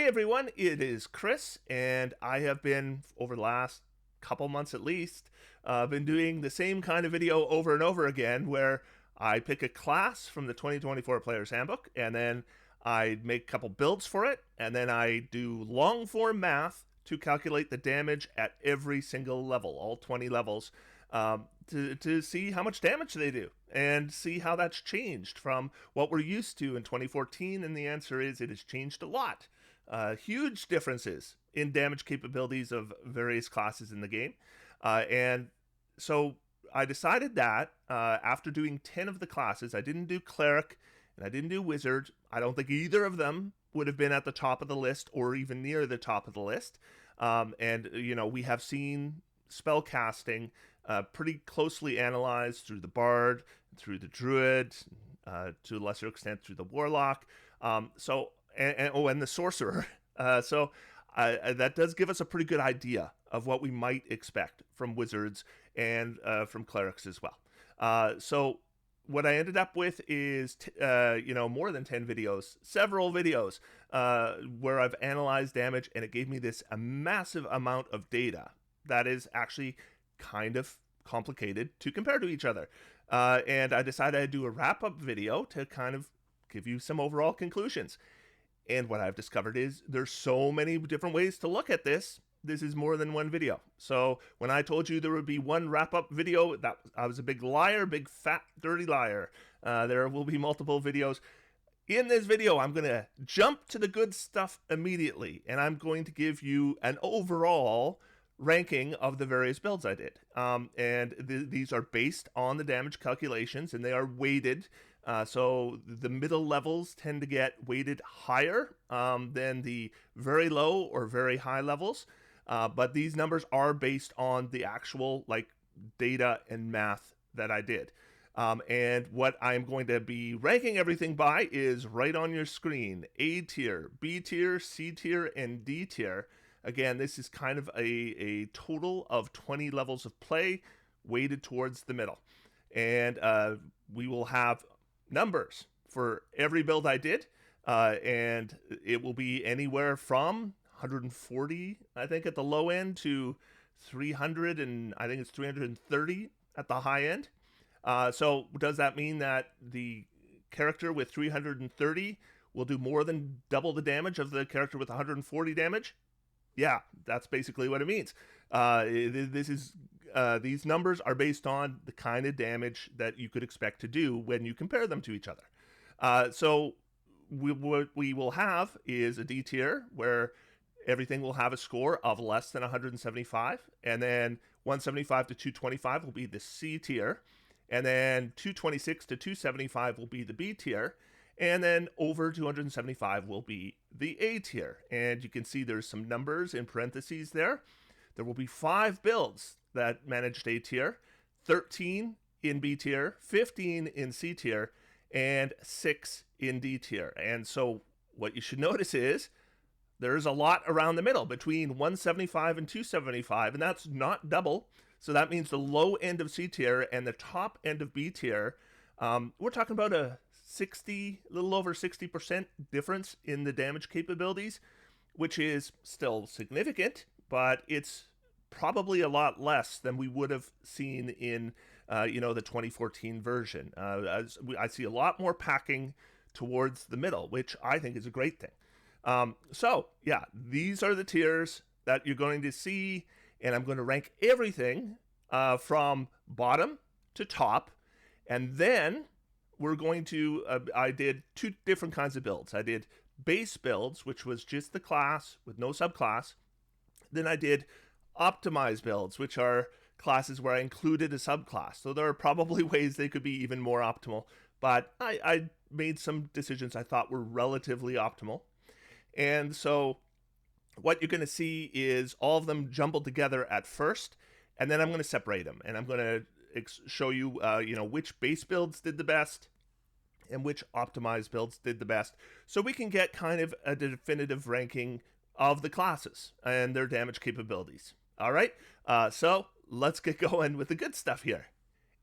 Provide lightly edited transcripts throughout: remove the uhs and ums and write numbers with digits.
Hey everyone, it is Chris, and I have been, over the last couple months at least, been doing the same kind of video over and over again where I pick a class from the 2024 Player's Handbook, and then I make a couple builds for it, and then I do long form math to calculate the damage at every single level, all 20 levels, to see how much damage they do and see how that's changed from what we're used to in 2014. And the answer is it has changed a lot. Huge differences in damage capabilities of various classes in the game. And so I decided that after doing 10 of the classes, I didn't do cleric and I didn't do wizard. I don't think either of them would have been at the top of the list or even near the top of the list. We have seen spell casting pretty closely analyzed through the bard, through the druid, to a lesser extent through the warlock. And the sorcerer. That does give us a pretty good idea of what we might expect from wizards and from clerics as well. So what I ended up with is, more than 10 videos, several videos where I've analyzed damage, and it gave me this a massive amount of data that is actually kind of complicated to compare to each other. And I decided I'd do a wrap-up video to kind of give you some overall conclusions. And what I've discovered is there's so many different ways to look at this. This is more than one video. So when I told you there would be one wrap-up video, that I was a big liar, big fat dirty liar. There will be multiple videos. In this video, I'm going to jump to the good stuff immediately, and I'm going to give you an overall ranking of the various builds I did. These are based on the damage calculations, and they are weighted. So the middle levels tend to get weighted higher than the very low or very high levels. But these numbers are based on the actual data and math that I did. And what I'm going to be ranking everything by is right on your screen: A tier, B tier, C tier, and D tier. Again, this is kind of a total of 20 levels of play weighted towards the middle. And we will have numbers for every build I did. And it will be anywhere from 140, I think, at the low end to 300, and I think it's 330 at the high end. So does that mean that the character with 330 will do more than double the damage of the character with 140 damage? Yeah, that's basically what it means. These numbers are based on the kind of damage that you could expect to do when you compare them to each other. What we will have is a D tier where everything will have a score of less than 175, and then 175 to 225 will be the C tier, and then 226 to 275 will be the B tier, and then over 275 will be the A tier. And you can see there's some numbers in parentheses there. There will be 5 builds that managed A tier, 13 in B tier, 15 in C tier, and 6 in D tier. And so what you should notice is there's a lot around the middle between 175 and 275, and that's not double. So that means the low end of C tier and the top end of B tier, we're talking about a little over 60% difference in the damage capabilities, which is still significant, but it's probably a lot less than we would have seen in, the 2014 version. I see a lot more packing towards the middle, which I think is a great thing. These are the tiers that you're going to see, and I'm going to rank everything from bottom to top, and then we're going to, I did 2 different kinds of builds. I did base builds, which was just the class with no subclass. Then I did optimized builds, which are classes where I included a subclass. So there are probably ways they could be even more optimal, but I made some decisions I thought were relatively optimal. And so what you're going to see is all of them jumbled together at first, and then I'm going to separate them, and I'm going to show you, which base builds did the best and which optimized builds did the best, so we can get kind of a definitive ranking of the classes and their damage capabilities. All right, so let's get going with the good stuff here.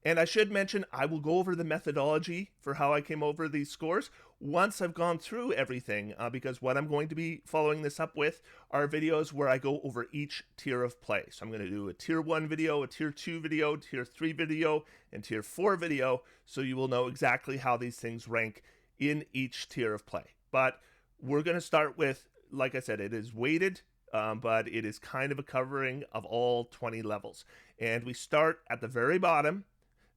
And I should mention, I will go over the methodology for how I came over these scores once I've gone through everything, because what I'm going to be following this up with are videos where I go over each tier of play. So I'm going to do a tier 1 video, a tier 2 video, tier 3 video, and tier 4 video, so you will know exactly how these things rank in each tier of play. But we're going to start with, like I said, it is weighted, but it is kind of a covering of all 20 levels. And we start at the very bottom,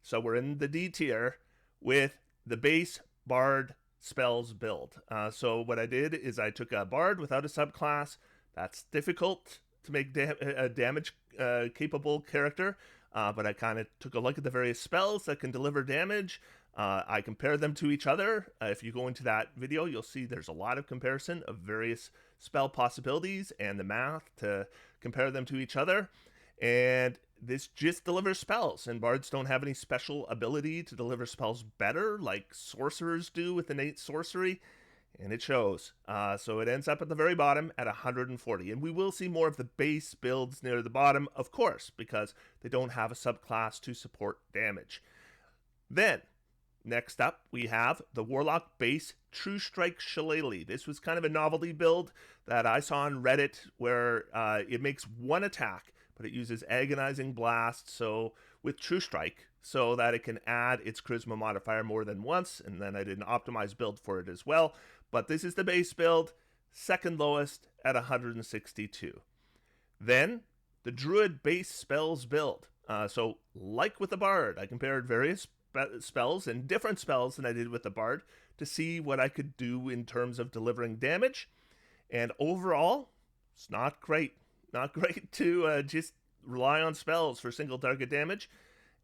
so we're in the D tier, with the base Bard spells build. So what I did is I took a Bard without a subclass. That's difficult to make a damage capable character, but I kind of took a look at the various spells that can deliver damage. I compared them to each other. If you go into that video, you'll see there's a lot of comparison of various spell possibilities and the math to compare them to each other. And this just delivers spells, and bards don't have any special ability to deliver spells better like sorcerers do with innate sorcery, and it shows. So it ends up at the very bottom at 140, and we will see more of the base builds near the bottom, of course, because they don't have a subclass to support damage. Then, next up, we have the Warlock base True Strike Shillelagh. This was kind of a novelty build that I saw on Reddit where it makes one attack, but it uses Agonizing Blast, so with True Strike, so that it can add its Charisma modifier more than once, and then I did an optimized build for it as well. But this is the base build, second lowest at 162. Then, the Druid base spells build. So, like with the Bard, I compared various spells and different spells than I did with the Bard to see what I could do in terms of delivering damage. And overall, it's not great. Not great to just rely on spells for single target damage.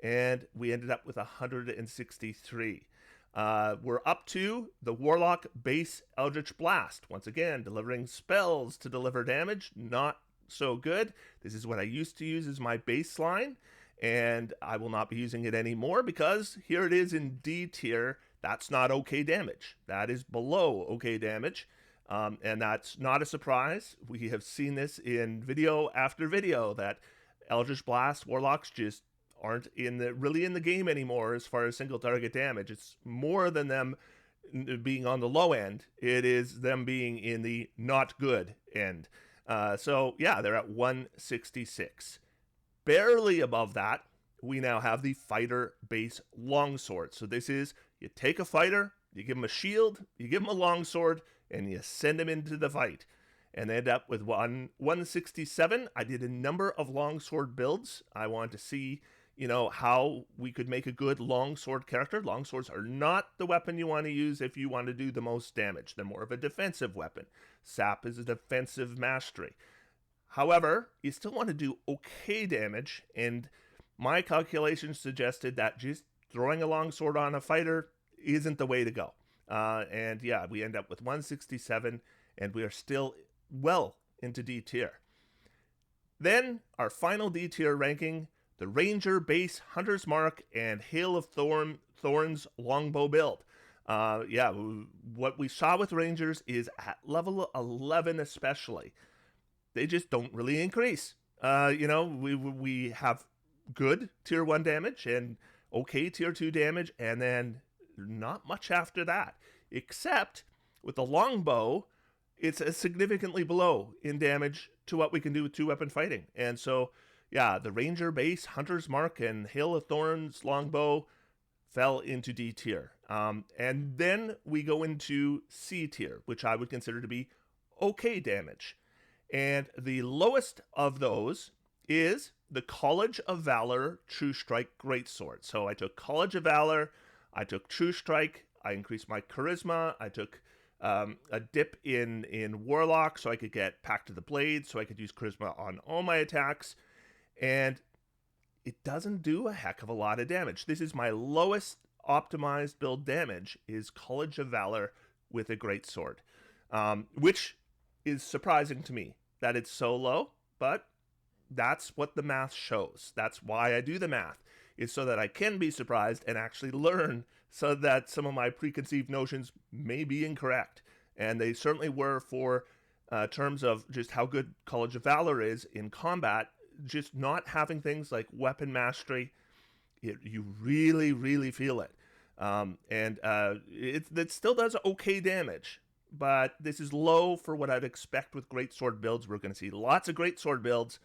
And we ended up with 163. We're up to the Warlock base Eldritch Blast. Once again, delivering spells to deliver damage. Not so good. This is what I used to use as my baseline, and I will not be using it anymore because here it is in D tier. That's not okay damage. That is below okay damage. And that's not a surprise. We have seen this in video after video that Eldritch Blast Warlocks just aren't really in the game anymore as far as single target damage. It's more than them being on the low end. It is them being in the not good end. So yeah, they're at 166. Barely above that, we now have the Fighter base Longsword. So this is, you take a fighter, you give him a shield, you give him a longsword, and you send him into the fight. And they end up with 167. I did a number of longsword builds. I wanted to see, how we could make a good longsword character. Longswords are not the weapon you want to use if you want to do the most damage. They're more of a defensive weapon. Sap is a defensive mastery. However, you still want to do okay damage, and my calculations suggested that just throwing a longsword on a fighter isn't the way to go. And yeah, we end up with 167, and we are still well into D tier. Then, our final D tier ranking, the Ranger base Hunter's Mark and Hail of Thorns longbow build. What we saw with Rangers is at level 11 especially, they just don't really increase. We have good tier 1 damage and okay tier 2 damage, and then not much after that, except with the longbow, it's significantly below in damage to what we can do with 2-weapon fighting. And so, yeah, the Ranger base, Hunter's Mark, and Hail of Thorns longbow fell into D tier. And then we go into C tier, which I would consider to be okay damage. And the lowest of those is the College of Valor True Strike Greatsword. So I took College of Valor, I took True Strike, I increased my Charisma, I took a dip in Warlock so I could get Pact to the Blade, so I could use Charisma on all my attacks, and it doesn't do a heck of a lot of damage. This is my lowest optimized build damage, is College of Valor with a Greatsword, which is surprising to me that it's so low, but that's what the math shows. That's why I do the math, is so that I can be surprised and actually learn, so that some of my preconceived notions may be incorrect. And they certainly were for terms of just how good College of Valor is in combat. Just not having things like weapon mastery, you really, really feel it. It still does okay damage, but this is low for what I'd expect with greatsword builds. We're going to see lots of greatsword builds.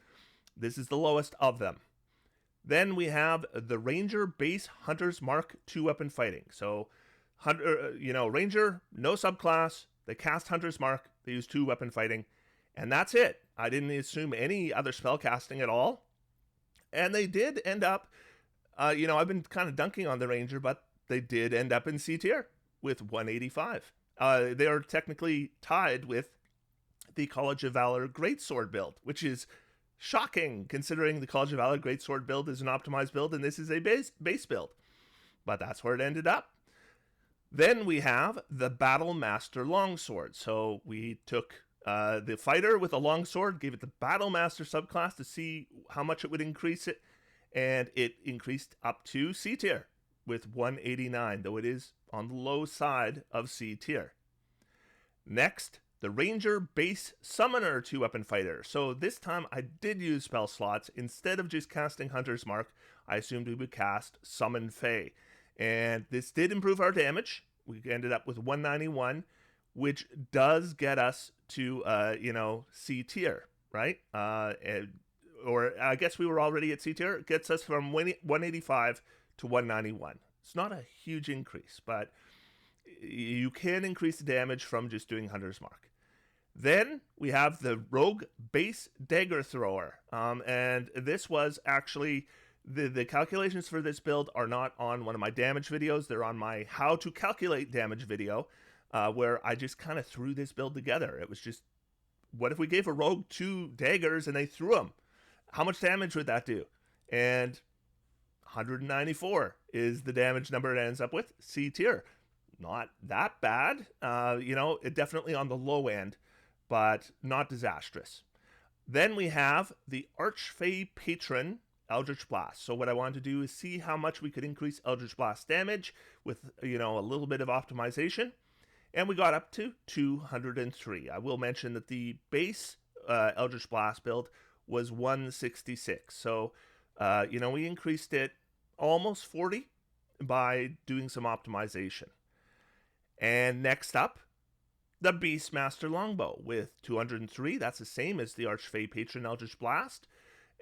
This is the lowest of them. Then we have the Ranger Base Hunter's Mark 2 weapon fighting. So, Ranger, no subclass. They cast Hunter's Mark. They use 2 weapon fighting. And that's it. I didn't assume any other spell casting at all. And they did end up, I've been kind of dunking on the Ranger, but they did end up in C tier with 185. They are technically tied with the College of Valor Greatsword build, which is shocking considering the College of Valor Greatsword build is an optimized build and this is a base build. But that's where it ended up. Then we have the Battle Master Longsword. So we took the fighter with a longsword, gave it the Battle Master subclass to see how much it would increase it, and it increased up to C tier with 189, though it is on the low side of C tier. Next, the Ranger Base Summoner 2 weapon fighter. So this time I did use spell slots. Instead of just casting Hunter's Mark, I assumed we would cast Summon Fae. And this did improve our damage. We ended up with 191, which does get us to, C tier, right? Or I guess we were already at C tier. It gets us from 185 to 191. It's not a huge increase, but you can increase the damage from just doing Hunter's Mark. Then we have the Rogue Base Dagger Thrower. And this was actually, the calculations for this build are not on one of my damage videos. They're on my how to calculate damage video, where I just kind of threw this build together. It was just, what if we gave a rogue 2 daggers and they threw them? How much damage would that do? And 194 is the damage number it ends up with. C tier. Not that bad. It definitely on the low end, but not disastrous. Then we have the Archfey Patron Eldritch Blast. So what I wanted to do is see how much we could increase Eldritch Blast damage with, a little bit of optimization. And we got up to 203. I will mention that the base Eldritch Blast build was 166. So, we increased it almost 40 by doing some optimization. And next up, the Beastmaster Longbow with 203. That's the same as the Archfey Patron Eldritch Blast.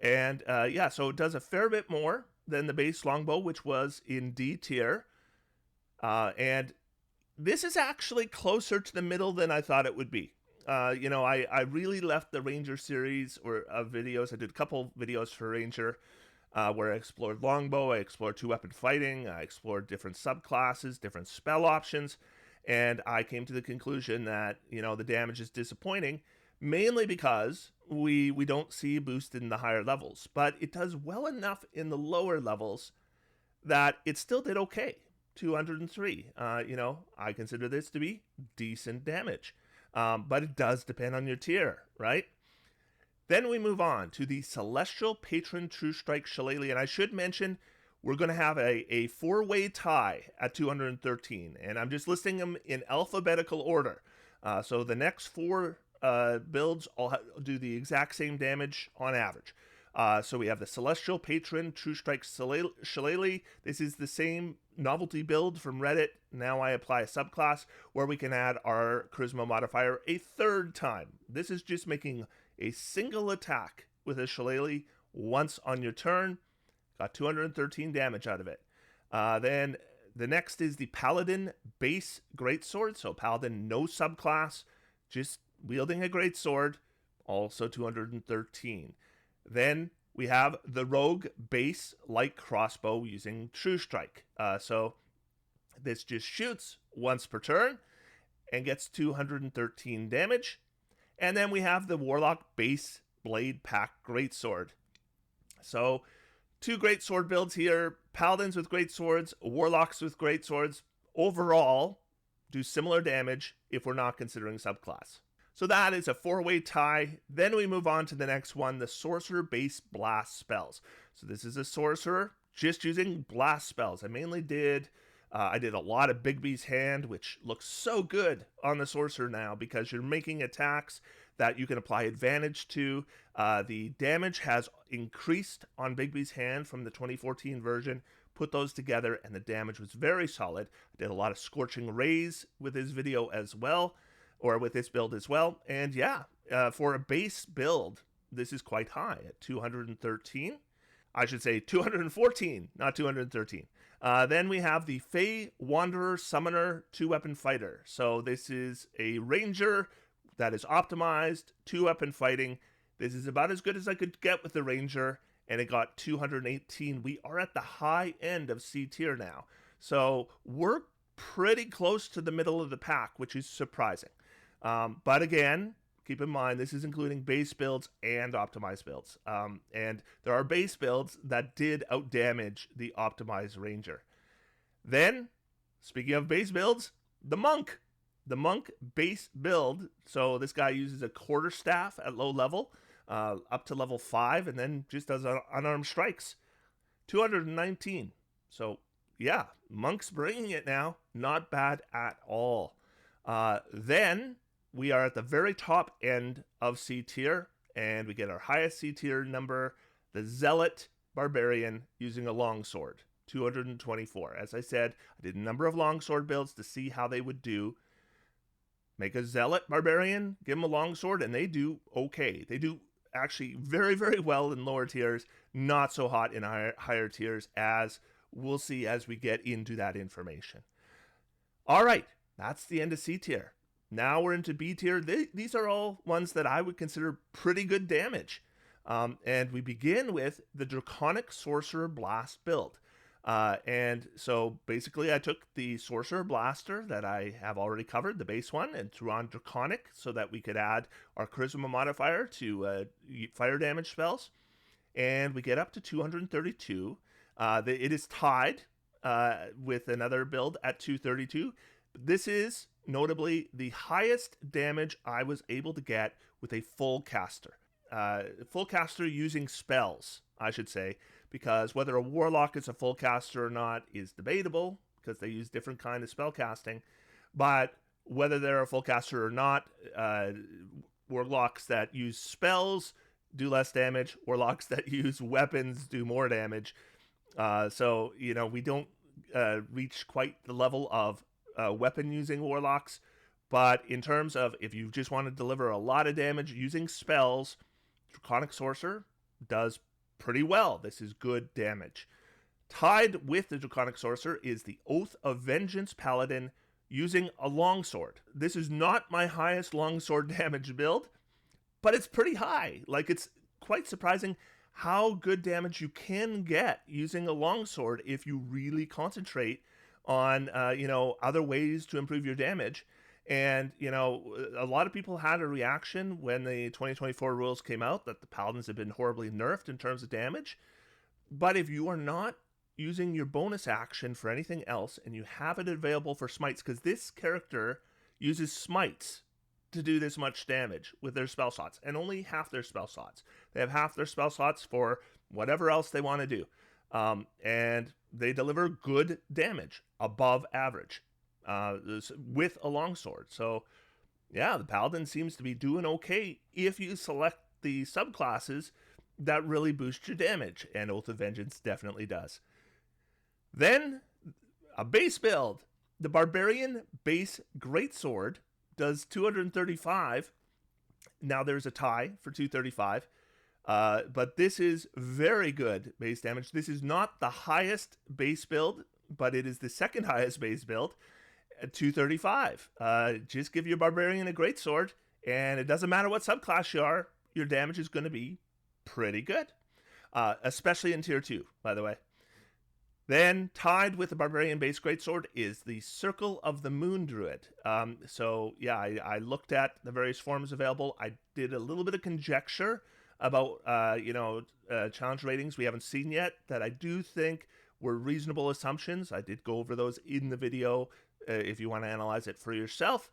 And so it does a fair bit more than the base Longbow, which was in D tier. And this is actually closer to the middle than I thought it would be. I really left the Ranger series of videos. I did a couple videos for Ranger where I explored Longbow, I explored 2 weapon fighting, I explored different subclasses, different spell options. And I came to the conclusion that, the damage is disappointing, mainly because we don't see a boost in the higher levels. But it does well enough in the lower levels that it still did okay. 203. I consider this to be decent damage. But it does depend on your tier, right? Then we move on to the Celestial Patron True Strike Shillelagh. And I should mention, we're going to have a 4-way tie at 213. And I'm just listing them in alphabetical order. So the next 4 builds all do the exact same damage on average. So we have the Celestial Patron True Strike Shillelagh. This is the same novelty build from Reddit. Now I apply a subclass where we can add our Charisma modifier a 3rd time. This is just making a single attack with a Shillelagh once on your turn. Got 213 damage out of it. Then the next is the Paladin Base Greatsword. So Paladin, no subclass, just wielding a greatsword, also 213. Then we have the Rogue Base Light Crossbow using True Strike. So this just shoots once per turn and gets 213 damage. And then we have the Warlock Base Blade Pack Greatsword. So 2 greatsword builds here. Paladins with greatswords, Warlocks with greatswords. Overall, do similar damage if we're not considering subclass. So that is a 4-way tie. Then we move on to the next one, the Sorcerer Base Blast Spells. So this is a sorcerer just using blast spells. I mainly did a lot of Bigby's Hand, which looks so good on the sorcerer now because you're making attacks that you can apply advantage to. The damage has increased on Bigby's Hand from the 2014 version, put those together, and the damage was very solid. I did a lot of scorching rays with his video as well, or with this build as well. And yeah, for a base build, this is quite high at 213. I should say 214, not 213. Then we have the Fey Wanderer Summoner 2-weapon fighter. So this is a ranger that is optimized, 2-weapon fighting. This is about as good as I could get with the ranger, and it got 218. We are at the high end of C tier now. So we're pretty close to the middle of the pack, which is surprising. But again, keep in mind, this is including base builds and optimized builds. And there are base builds that did outdamage the optimized ranger. Then, speaking of base builds, the monk. The monk base build. So this guy uses a quarterstaff at low level, up to level 5, and then just does unarmed strikes. 219. So yeah, monk's bringing it now. Not bad at all. Then we are at the very top end of C tier, and we get our highest C tier number, the Zealot Barbarian using a longsword, 224. As I said, I did a number of longsword builds to see how they would do. Make a Zealot Barbarian, give them a longsword, and they do okay. They do actually very, very well in lower tiers, not so hot in higher tiers, as we'll see as we get into that information. All right, that's the end of C tier. Now we're into B tier. These are all ones that I would consider pretty good damage. And we begin with the Draconic Sorcerer Blast build. And so basically I took the Sorcerer Blaster that I have already covered, the base one, and threw on Draconic so that we could add our Charisma modifier to fire damage spells. And we get up to 232. It is tied with another build at 232. This is notably the highest damage I was able to get with a full caster. Full caster using spells, I should say, because whether a warlock is a full caster or not is debatable, because they use different kind of spell casting. But whether they're a full caster or not, warlocks that use spells do less damage. Warlocks that use weapons do more damage. So, we don't reach quite the level of weapon using warlocks, but in terms of if you just want to deliver a lot of damage using spells, Draconic Sorcerer does pretty well. This is good damage. Tied with the Draconic Sorcerer is the Oath of Vengeance Paladin using a longsword. This is not my highest longsword damage build, but it's pretty high. Like, it's quite surprising how good damage you can get using a longsword if you really concentrate on other ways to improve your damage. And a lot of people had a reaction when the 2024 rules came out that the paladins have been horribly nerfed in terms of damage. But if you are not using your bonus action for anything else and you have it available for smites, because this character uses smites to do this much damage with their spell slots, and only half their spell slots. They have half their spell slots for whatever else they want to do. And they deliver good damage, above average, with a longsword. So, yeah, the Paladin seems to be doing okay if you select the subclasses that really boost your damage, and Oath of Vengeance definitely does. Then, a base build. The Barbarian Base Greatsword does 235. Now there's a tie for 235. But this is very good base damage. This is not the highest base build, but it is the second highest base build at 235. Just give your Barbarian a greatsword, and it doesn't matter what subclass you are, your damage is going to be pretty good. Especially in tier 2, by the way. Then, tied with the Barbarian base greatsword is the Circle of the Moon Druid. So, yeah, I looked at the various forms available. I did a little bit of conjecture about, challenge ratings we haven't seen yet that I do think were reasonable assumptions. I did go over those in the video if you want to analyze it for yourself.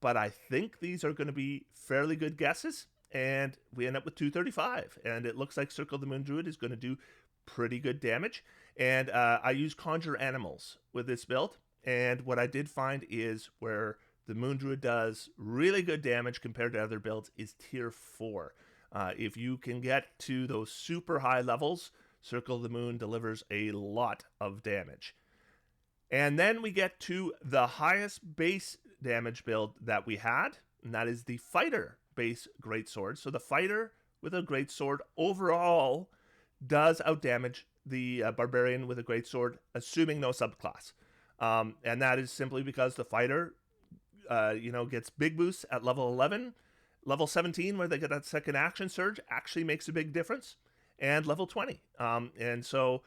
But I think these are going to be fairly good guesses. And we end up with 235. And it looks like Circle of the Moon Druid is going to do pretty good damage. And I use Conjure Animals with this build. And what I did find is where the Moon Druid does really good damage compared to other builds is tier 4. If you can get to those super high levels, Circle of the Moon delivers a lot of damage. And then we get to the highest base damage build that we had, and that is the Fighter base Greatsword. So the Fighter with a Greatsword overall does outdamage the Barbarian with a Greatsword, assuming no subclass. And that is simply because the Fighter, gets big boosts at level 11. Level 17, where they get that second action surge, actually makes a big difference. And level 20. And so,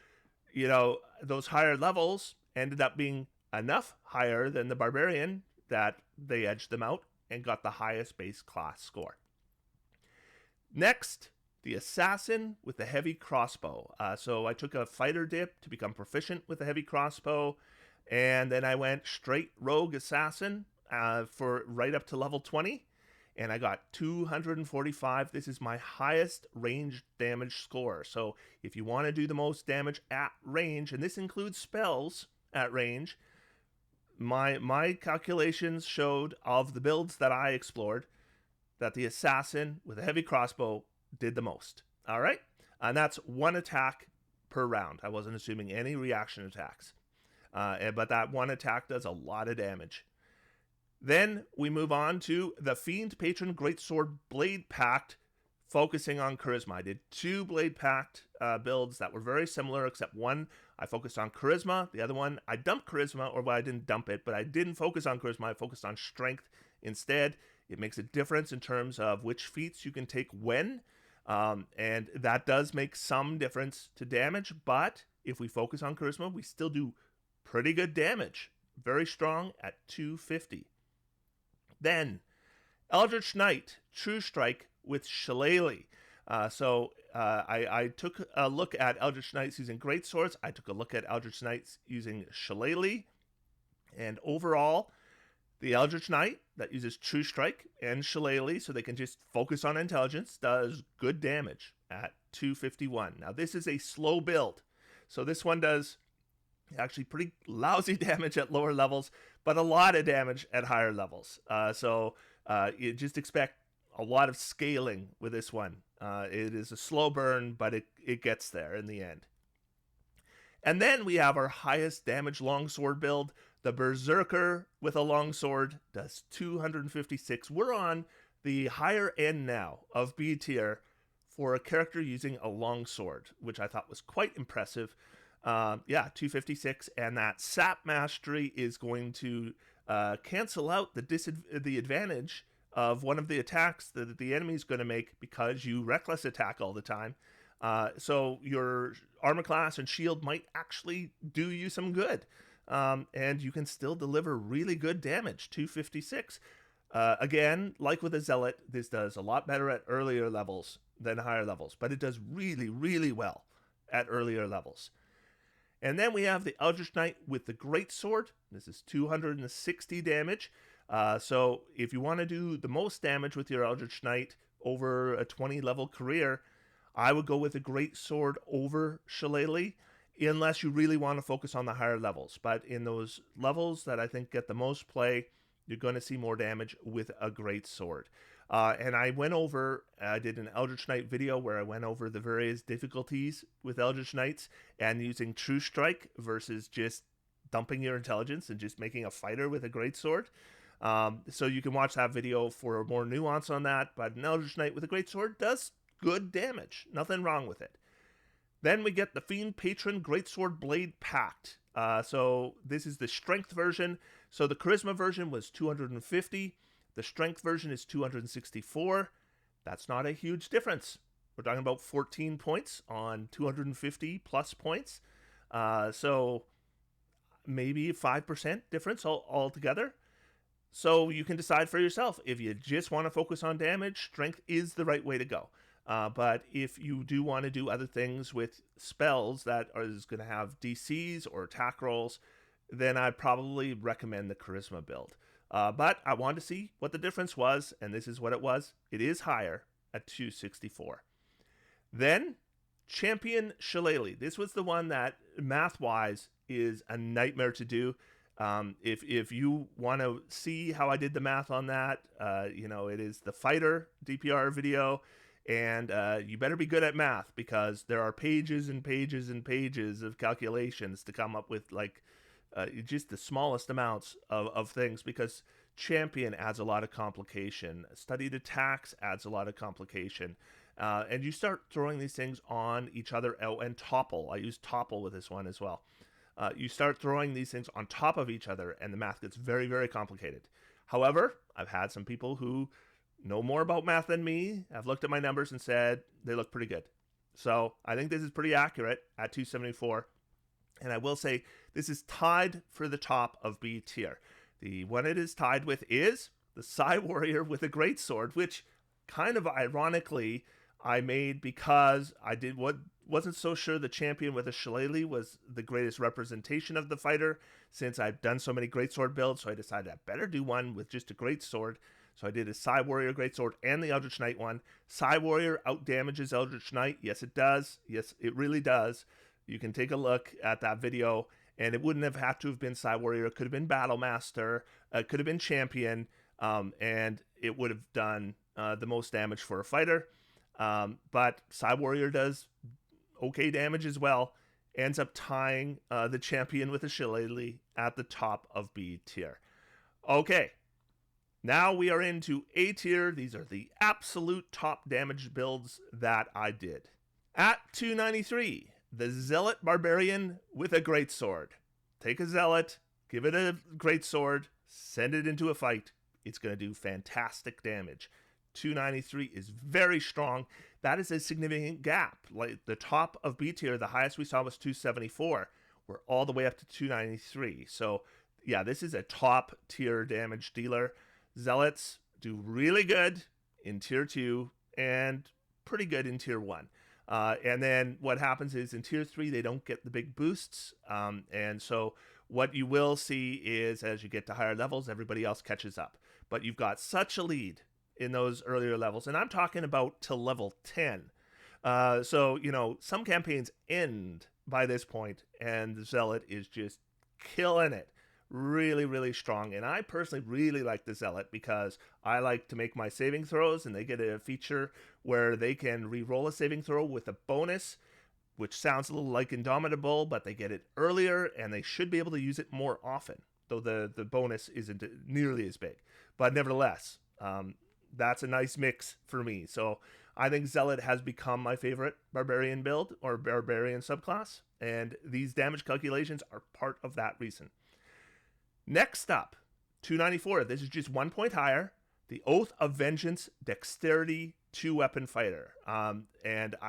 those higher levels ended up being enough higher than the Barbarian that they edged them out and got the highest base class score. Next, the Assassin with the heavy crossbow. So I took a fighter dip to become proficient with the heavy crossbow, and then I went straight rogue assassin for right up to level 20, and I got 245. This is my highest range damage score. So if you want to do the most damage at range, and this includes spells at range, my calculations showed, of the builds that I explored, that the Assassin with a heavy crossbow did the most. All right? And that's one attack per round. I wasn't assuming any reaction attacks. But that one attack does a lot of damage. Then we move on to the Fiend Patron Greatsword Blade Pact, focusing on Charisma. I did 2 Blade Pact builds that were very similar, except one I focused on Charisma. The other one, I dumped Charisma, or well, I didn't dump it, but I didn't focus on Charisma. I focused on Strength instead. It makes a difference in terms of which feats you can take when, and that does make some difference to damage, but if we focus on Charisma, we still do pretty good damage. Very strong at 250. Then, Eldritch Knight, True Strike with Shillelagh. I took a look at Eldritch Knights using Greatswords. I took a look at Eldritch Knights using Shillelagh. And overall, the Eldritch Knight that uses True Strike and Shillelagh, so they can just focus on intelligence, does good damage at 251. Now, this is a slow build. So this one does actually pretty lousy damage at lower levels, but a lot of damage at higher levels. You just expect a lot of scaling with this one. It is a slow burn, but it gets there in the end. And then we have our highest damage longsword build. The Berserker with a longsword does 256. We're on the higher end now of B tier for a character using a longsword, which I thought was quite impressive. 256, and that Sap Mastery is going to cancel out the advantage of one of the attacks that the enemy is going to make because you reckless attack all the time. So your armor class and shield might actually do you some good, and you can still deliver really good damage. 256. Again, like with a Zealot, this does a lot better at earlier levels than higher levels, but it does really, really well at earlier levels. And then we have the Eldritch Knight with the Greatsword. This is 260 damage. So if you want to do the most damage with your Eldritch Knight over a 20 level career, I would go with the Greatsword over Shillelagh, unless you really want to focus on the higher levels. But in those levels that I think get the most play, you're going to see more damage with a Greatsword. And I did an Eldritch Knight video where I went over the various difficulties with Eldritch Knights and using True Strike versus just dumping your intelligence and just making a fighter with a Greatsword. So you can watch that video for more nuance on that, but an Eldritch Knight with a Greatsword does good damage. Nothing wrong with it. Then we get the Fiend Patron Greatsword Blade Pact. So this is the Strength version. So the Charisma version was 250. The Strength version is 264. That's not a huge difference. We're talking about 14 points on 250 plus points. So maybe 5% difference altogether. So you can decide for yourself. If you just want to focus on damage, Strength is the right way to go. But if you do want to do other things with spells that is going to have DCs or attack rolls, then I'd probably recommend the Charisma build. But I wanted to see what the difference was, and this is what it was. It is higher at 264. Then, Champion Shillelagh. This was the one that, math-wise, is a nightmare to do. If you want to see how I did the math on that, it is the Fighter DPR video, and you better be good at math, because there are pages and pages and pages of calculations to come up with like just the smallest amounts of things, because champion adds a lot of complication. Studied attacks adds a lot of complication. And you start throwing these things on each other. Oh, and topple. I use topple with this one as well. You start throwing these things on top of each other, and the math gets very, very complicated. However, I've had some people who know more about math than me, have looked at my numbers and said they look pretty good. So I think this is pretty accurate at 274. And I will say this is tied for the top of B tier. The one it is tied with is the Psy Warrior with a Greatsword, which kind of ironically I made because I wasn't so sure the champion with a shillelagh was the greatest representation of the fighter, since I've done so many Greatsword builds. So I decided I better do one with just a Greatsword. So I did a Psy Warrior Greatsword and the Eldritch Knight one. Psy Warrior outdamages Eldritch Knight. Yes, it does. Yes, it really does. You can take a look at that video, and it wouldn't have had to have been Psy Warrior. It could have been Battle Master. It could have been Champion, and it would have done the most damage for a fighter. But Psy Warrior does okay damage as well. Ends up tying the Champion with a shillelagh at the top of B tier. Okay. Now we are into A tier. These are the absolute top damage builds that I did. At 293, the Zealot Barbarian with a Greatsword. Take a Zealot, give it a Greatsword, send it into a fight. It's going to do fantastic damage. 293 is very strong. That is a significant gap. Like the top of B tier, the highest we saw was 274. We're all the way up to 293. So yeah, this is a top tier damage dealer. Zealots do really good in tier 2 and pretty good in tier 1. And then what happens is in tier 3, they don't get the big boosts. And so what you will see is as you get to higher levels, everybody else catches up. But you've got such a lead in those earlier levels. And I'm talking about to level 10. So, you know, some campaigns end by this point, and the Zealot is just killing it. Really, really strong. And I personally really like the Zealot because I like to make my saving throws, and they get a feature where they can re-roll a saving throw with a bonus, which sounds a little like Indomitable, but they get it earlier, and they should be able to use it more often, though the bonus isn't nearly as big. But nevertheless, that's a nice mix for me. So I think Zealot has become my favorite Barbarian build, or Barbarian subclass, and these damage calculations are part of that reason. Next up, 294. This is just 1 point higher. The Oath of Vengeance Dexterity 2-weapon fighter.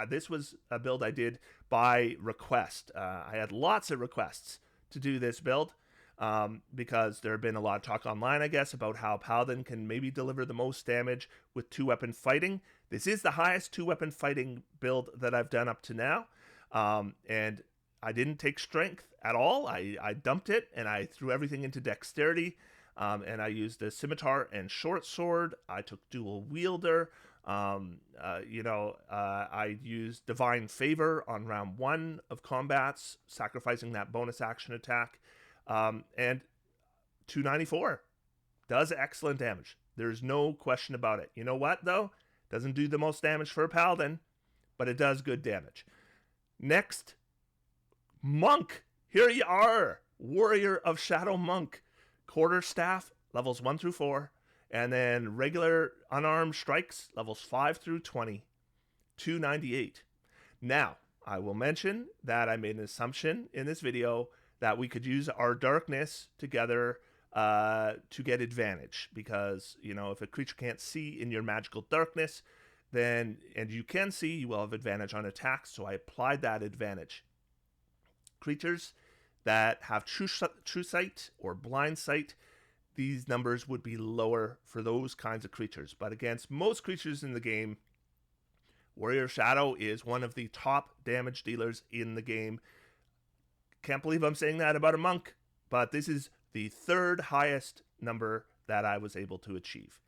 This was a build I did by request. I had lots of requests to do this build because there had been a lot of talk online, I guess, about how Paladin can maybe deliver the most damage with 2-weapon fighting. This is the highest 2-weapon fighting build that I've done up to now. And I didn't take strength at all. I dumped it, and I threw everything into dexterity. And I used a scimitar and short sword. I took dual wielder. I used divine favor on round 1 of combats, sacrificing that bonus action attack. And 294 does excellent damage. There's no question about it. You know what, though? Doesn't do the most damage for a paladin, but it does good damage. Next, Monk. Here you are. Warrior of Shadow Monk. Quarterstaff, levels 1 through 4. And then regular unarmed strikes, levels 5 through 20. 298. Now, I will mention that I made an assumption in this video that we could use our darkness together to get advantage. Because, you know, if a creature can't see in your magical darkness, then, and you can see, you will have advantage on attacks. So I applied that advantage. Creatures that have true sight or blind sight, these numbers would be lower for those kinds of creatures. But against most creatures in the game, Warrior Shadow is one of the top damage dealers in the game. Can't believe I'm saying that about a monk, but this is the 3rd highest number that I was able to achieve.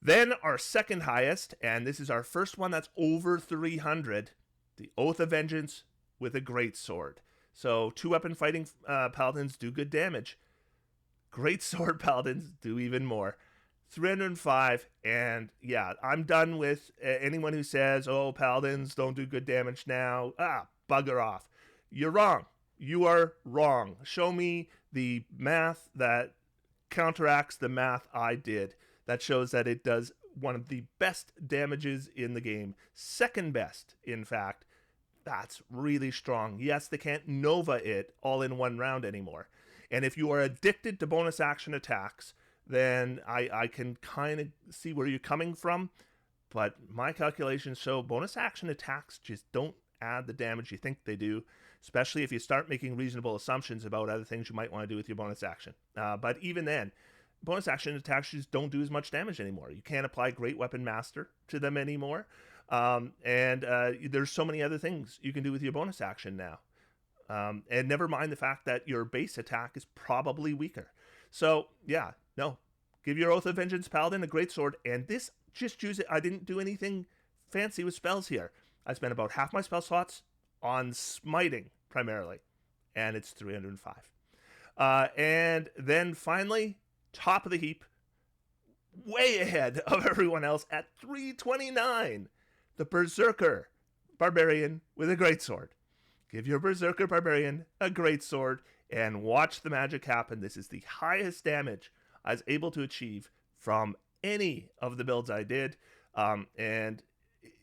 Then our 2nd highest, and this is our first one that's over 300, the Oath of Vengeance with a Greatsword. So 2-weapon fighting paladins do good damage. Greatsword paladins do even more. 305, and yeah, I'm done with anyone who says, oh, paladins don't do good damage now. Bugger off. You're wrong. You are wrong. Show me the math that counteracts the math I did. That shows that it does one of the best damages in the game. Second best, in fact. That's really strong. Yes, they can't Nova it all in one round anymore. And if you are addicted to bonus action attacks, then I can kind of see where you're coming from. But my calculations show bonus action attacks just don't add the damage you think they do, especially if you start making reasonable assumptions about other things you might want to do with your bonus action. But even then, bonus action attacks just don't do as much damage anymore. You can't apply Great Weapon Master to them anymore. And there's so many other things you can do with your bonus action now. And never mind the fact that your base attack is probably weaker. So, yeah, no. Give your Oath of Vengeance Paladin a greatsword, and this, just use it. I didn't do anything fancy with spells here. I spent about half my spell slots on smiting, primarily, and it's 305. And then finally, top of the heap, way ahead of everyone else at 329, the Berserker Barbarian with a greatsword. Give your Berserker Barbarian a greatsword and watch the magic happen. This is the highest damage I was able to achieve from any of the builds I did. And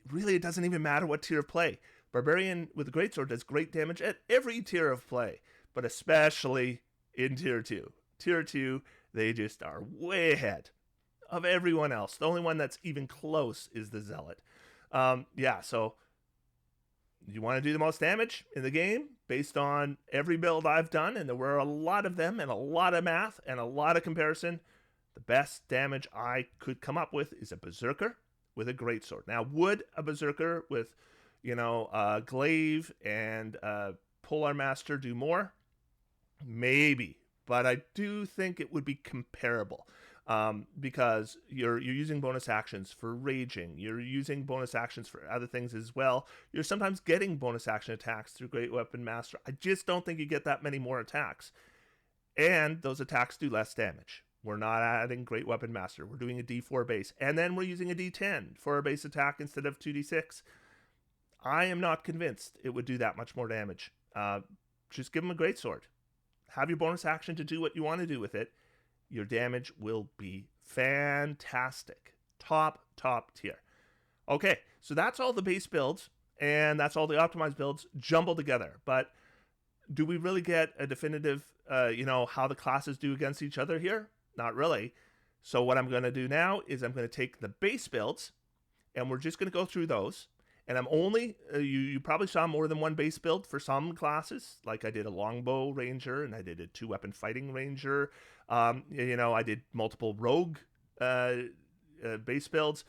really, it doesn't even matter what tier of play. Barbarian with a greatsword does great damage at every tier of play, but especially in tier 2. Tier 2, they just are way ahead of everyone else. The only one that's even close is the Zealot. So you want to do the most damage in the game based on every build I've done, and there were a lot of them and a lot of math and a lot of comparison. The best damage I could come up with is a Berserker with a greatsword. Now, would a Berserker with, Glaive and Polar Master do more? Maybe, but I do think it would be comparable. Because you're using bonus actions for raging. You're using bonus actions for other things as well. You're sometimes getting bonus action attacks through Great Weapon Master. I just don't think you get that many more attacks. And those attacks do less damage. We're not adding Great Weapon Master. We're doing a D4 base. And then we're using a D10 for a base attack instead of 2D6. I am not convinced it would do that much more damage. Just give them a greatsword. Have your bonus action to do what you want to do with it. Your damage will be fantastic. Top tier. Okay, so that's all the base builds, and that's all the optimized builds jumbled together. But do we really get a definitive, how the classes do against each other here? Not really. So what I'm going to do now is I'm going to take the base builds, and we're just going to go through those. And I'm only, you probably saw more than one base build for some classes. Like I did a longbow ranger, and I did a 2-weapon fighting ranger. I did multiple rogue base builds.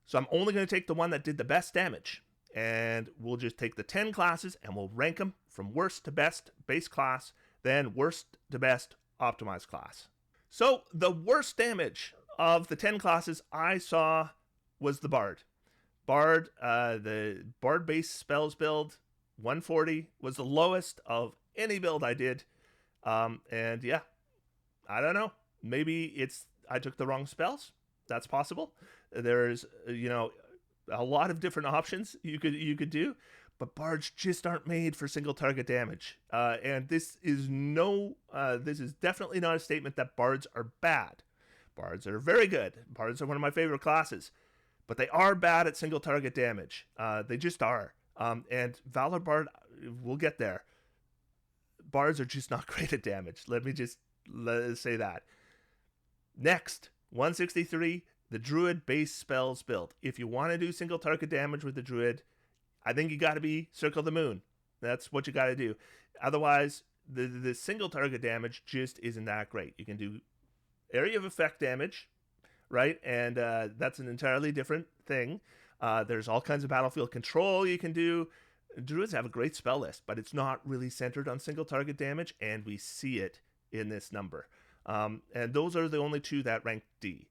So I'm only going to take the one that did the best damage. And we'll just take the 10 classes, and we'll rank them from worst to best base class, then worst to best optimized class. So the worst damage of the 10 classes I saw was the Bard. The Bard base spells build, 140, was the lowest of any build I did. And yeah, I don't know. Maybe I took the wrong spells. That's possible. There's, a lot of different options you could do, but bards just aren't made for single target damage. And this is definitely not a statement that bards are bad. Bards are very good. Bards are one of my favorite classes. But they are bad at single target damage. They just are. And Valor Bard, we'll get there. Bards are just not great at damage. Let me just say that. Next, 163, the Druid base spells build. If you want to do single target damage with the Druid, I think you got to be Circle the Moon. That's what you got to do. Otherwise, the single target damage just isn't that great. You can do area of effect damage, right? And that's an entirely different thing. There's all kinds of battlefield control you can do. Druids have a great spell list, but it's not really centered on single target damage, and we see it in this number. And those are the only two that rank D.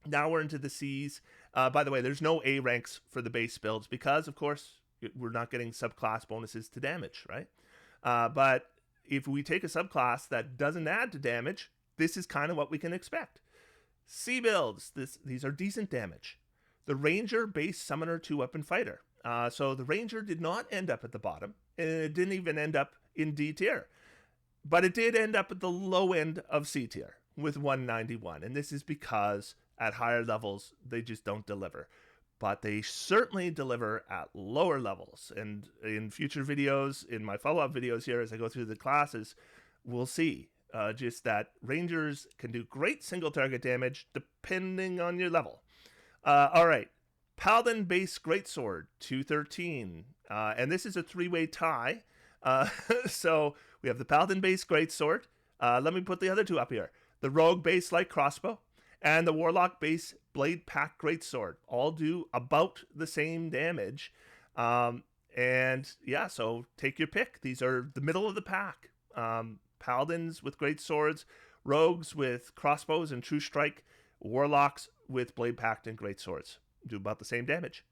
Now we're into the Cs. By the way, there's no A ranks for the base builds because, of course, we're not getting subclass bonuses to damage, right? But if we take a subclass that doesn't add to damage, this is kind of what we can expect. C builds. These are decent damage. The Ranger base Summoner 2-weapon fighter. So the Ranger did not end up at the bottom, and it didn't even end up in D tier. But it did end up at the low end of C tier with 191. And this is because at higher levels, they just don't deliver. But they certainly deliver at lower levels. And in future videos, in my follow-up videos here, as I go through the classes, we'll see just that Rangers can do great single target damage depending on your level. All right. Paladin base Greatsword, 213. And this is a three-way tie. So we have the Paladin base Greatsword. Let me put the other two up here. The Rogue base Light Crossbow and the Warlock base Blade Pack Greatsword all do about the same damage. And yeah, so take your pick. These are the middle of the pack. Paladins with great swords, Rogues with crossbows and True Strike, Warlocks with Blade Pact and great swords. Do about the same damage.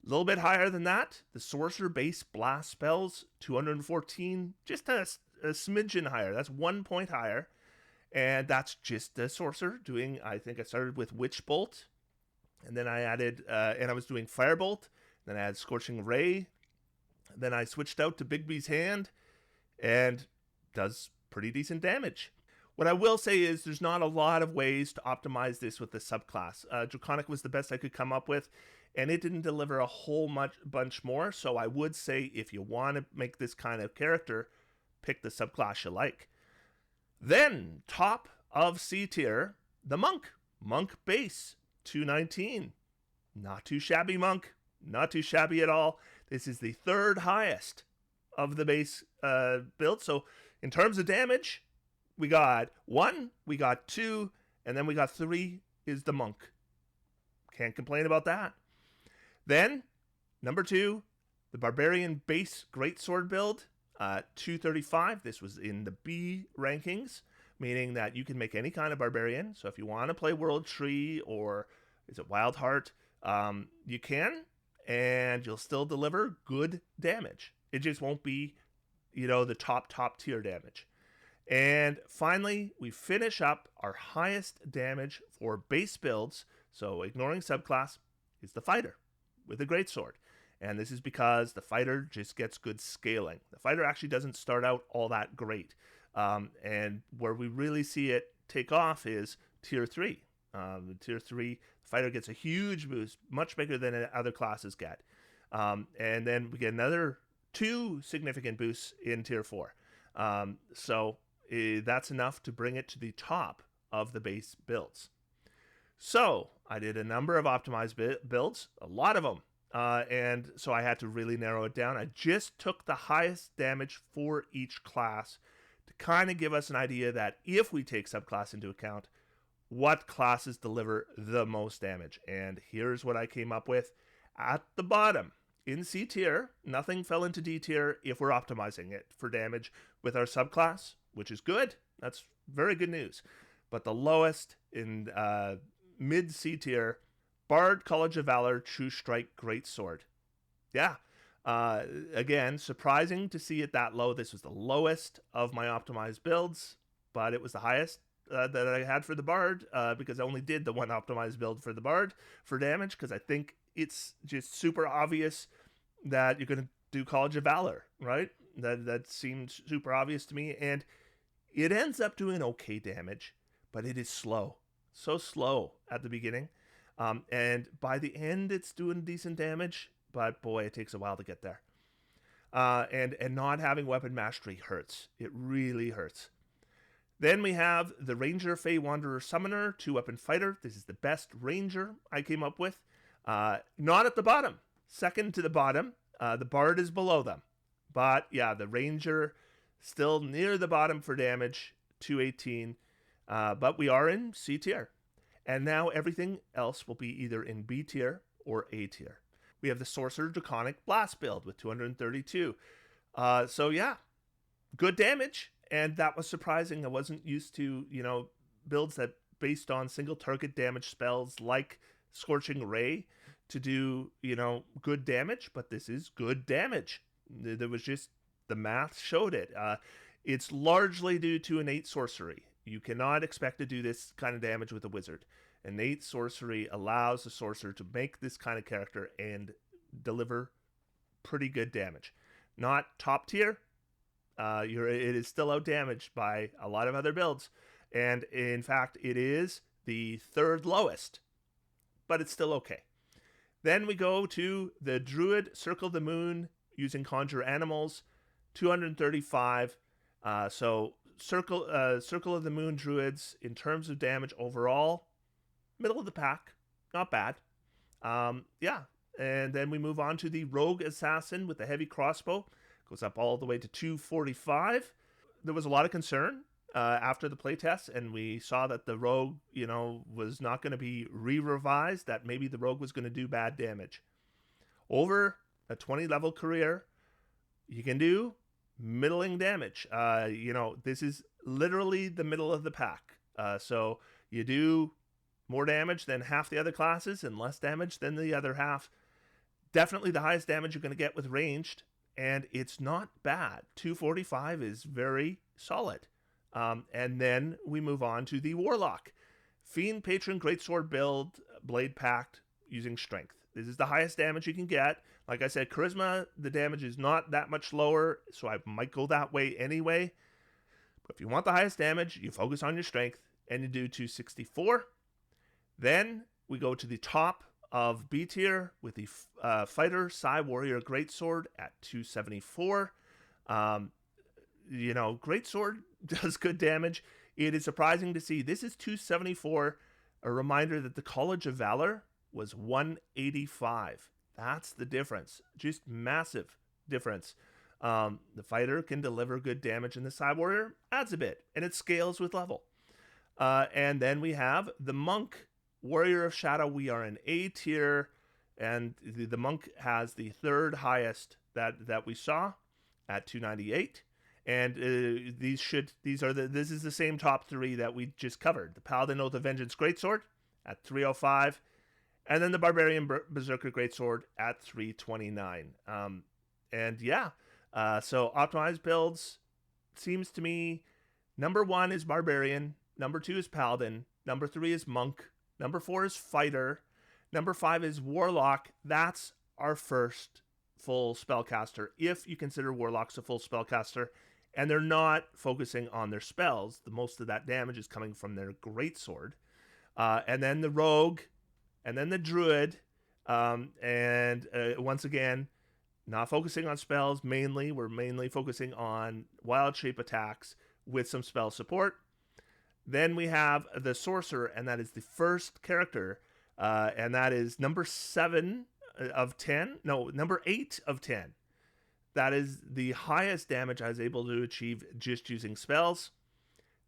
A little bit higher than that, the Sorcerer base Blast spells, 214, just a smidgen higher. That's 1 point higher. And that's just the Sorcerer doing, I think I started with Witch Bolt. And then I added, and I was doing Firebolt. Then I had Scorching Ray. Then I switched out to Bigby's Hand. And does pretty decent damage. What I will say is there's not a lot of ways to optimize this with the subclass. Draconic was the best I could come up with, and it didn't deliver a whole bunch more. So I would say if you want to make this kind of character, pick the subclass you like. Then, top of C tier, the Monk. Monk base, 219. Not too shabby, Monk. Not too shabby at all. This is the third highest of the base build. So in terms of damage, we got 1, we got 2, and then we got 3 is the Monk. Can't complain about that. Then, number 2, the Barbarian base Greatsword build, 235. This was in the B rankings, meaning that you can make any kind of Barbarian. So if you want to play World Tree or is it Wild Heart, you can, and you'll still deliver good damage. It just won't be, the top tier damage. And finally, we finish up our highest damage for base builds. So ignoring subclass is the Fighter with a Greatsword. And this is because the Fighter just gets good scaling. The Fighter actually doesn't start out all that great. And where we really see it take off is tier 3. Tier 3, the Fighter gets a huge boost, much bigger than other classes get. And then we get another 2 significant boosts in tier 4. So that's enough to bring it to the top of the base builds. So I did a number of optimized builds, a lot of them. And so I had to really narrow it down. I just took the highest damage for each class to kind of give us an idea that if we take subclass into account, what classes deliver the most damage. And here's what I came up with. At the bottom, in C tier, nothing fell into D tier if we're optimizing it for damage with our subclass, which is good. That's very good news. But the lowest in mid C tier, Bard, College of Valor, True Strike, Greatsword. Yeah. Again, surprising to see it that low. This was the lowest of my optimized builds, but it was the highest that I had for the Bard because I only did the one optimized build for the Bard for damage because I think it's just super obvious that you're going to do College of Valor, right? That seemed super obvious to me, and it ends up doing okay damage, but it is slow. So slow at the beginning. And by the end, it's doing decent damage, but boy, it takes a while to get there. And not having weapon mastery hurts. It really hurts. Then we have the Ranger Fey Wanderer Summoner 2-weapon fighter. This is the best Ranger I came up with. Not at the bottom. Second to the bottom. The Bard is below them. But yeah, the Ranger still near the bottom for damage, 218. But we are in C tier. And now everything else will be either in B tier or A tier. We have the Sorcerer Draconic Blast build with 232. So yeah, good damage. And that was surprising. I wasn't used to, builds that based on single target damage spells like Scorching Ray to do, good damage. But this is good damage. There was just, the math showed it. It's largely due to innate sorcery. You cannot expect to do this kind of damage with a wizard. innate sorcery allows the sorcerer to make this kind of character and deliver pretty good damage. Not top tier. It is still out damaged by a lot of other builds, and in fact, it is the third lowest, but it's still okay. Then we go to the Druid Circle the Moon using Conjure Animals, 235. So Circle of the Moon Druids, in terms of damage overall, middle of the pack, not bad. Yeah, and then we move on to the Rogue Assassin with the heavy crossbow. Goes up all the way to 245. There was a lot of concern after the playtest, and we saw that the Rogue, was not going to be re-revised, that maybe the Rogue was going to do bad damage. Over a 20 level career, you can do middling damage. This is literally the middle of the pack. So you do more damage than half the other classes and less damage than the other half. Definitely the highest damage you're going to get with ranged, and it's not bad. 245 is very solid. And then we move on to the Warlock. Fiend Patron Greatsword build, Blade Pact, using Strength. This is the highest damage you can get. Like I said, Charisma, the damage is not that much lower, so I might go that way anyway. But if you want the highest damage, you focus on your Strength, and you do 264. Then we go to the top of B tier with the Fighter Psy Warrior Greatsword at 274. Greatsword does good damage. It is surprising to see. This is 274, a reminder that the College of Valor was 185. That's the difference. Just massive difference. The fighter can deliver good damage, and the Psy Warrior adds a bit, and it scales with level. And then we have the Monk, Warrior of Shadow. We are in A tier, and the Monk has the third highest that we saw at 298. And this is the same top three that we just covered. The Paladin Oath of Vengeance Greatsword at 305, and then the Barbarian Berserker Greatsword at 329. So optimized builds, seems to me, number 1 is Barbarian, number 2 is Paladin, number 3 is Monk, number 4 is Fighter, number 5 is Warlock. That's our first full spellcaster, if you consider Warlocks a full spellcaster, and they're not focusing on their spells. The most of that damage is coming from their Greatsword. And then the Rogue, and then the Druid, once again, not focusing on spells mainly. We're mainly focusing on wild shape attacks with some spell support. Then we have the Sorcerer, and that is the first character, and that is number 7 of 10. No, number 8 of 10. That is the highest damage I was able to achieve just using spells.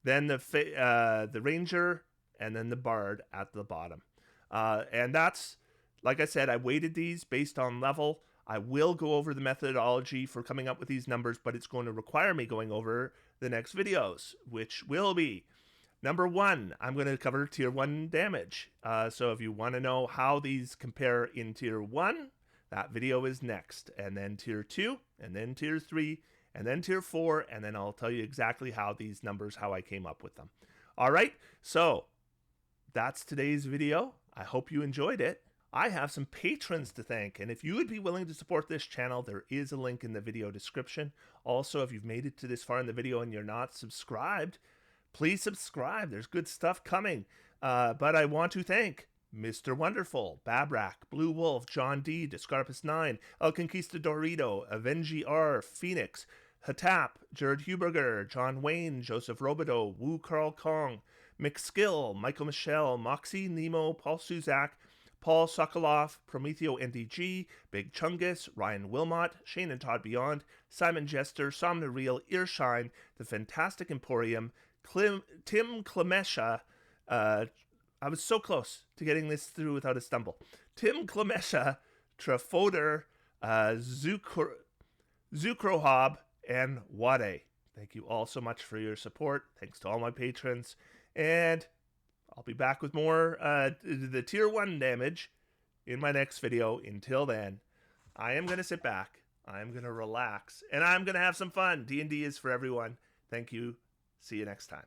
Then the Ranger, and then the Bard at the bottom. And that's, like I said, I weighted these based on level. I will go over the methodology for coming up with these numbers, but it's going to require me going over the next videos, which will be number 1. I'm going to cover tier 1 damage. So if you want to know how these compare in tier 1, that video is next. And then tier 2, and then tier 3, and then tier 4, and then I'll tell you exactly how these numbers, how I came up with them. All right, so that's today's video. I hope you enjoyed it. I have some patrons to thank, and if you would be willing to support this channel, there is a link in the video description. Also, if you've made it to this far in the video and you're not subscribed, please subscribe. There's good stuff coming. But I want to thank Mr. Wonderful, Babrak, Blue Wolf, John D, Descarpus9, El Conquistadorito, Avengi R, Phoenix, Hatap, Jared Huberger, John Wayne, Joseph Robideau, Wu Carl Kong, McSkill, Michael Michelle, Moxie, Nemo, Paul Suzak, Paul Sokolov, Prometheo NDG, Big Chungus, Ryan Wilmot, Shane and Todd Beyond, Simon Jester, Somna Real, Earshine, The Fantastic Emporium, Tim Clemesha, I was so close to getting this through without a stumble. Tim Clemesha, Trafoder, Zukrohob, and Wade. Thank you all so much for your support. Thanks to all my patrons. And I'll be back with more the tier 1 damage in my next video. Until then, I am going to sit back. I'm going to relax. And I'm going to have some fun. D&D is for everyone. Thank you. See you next time.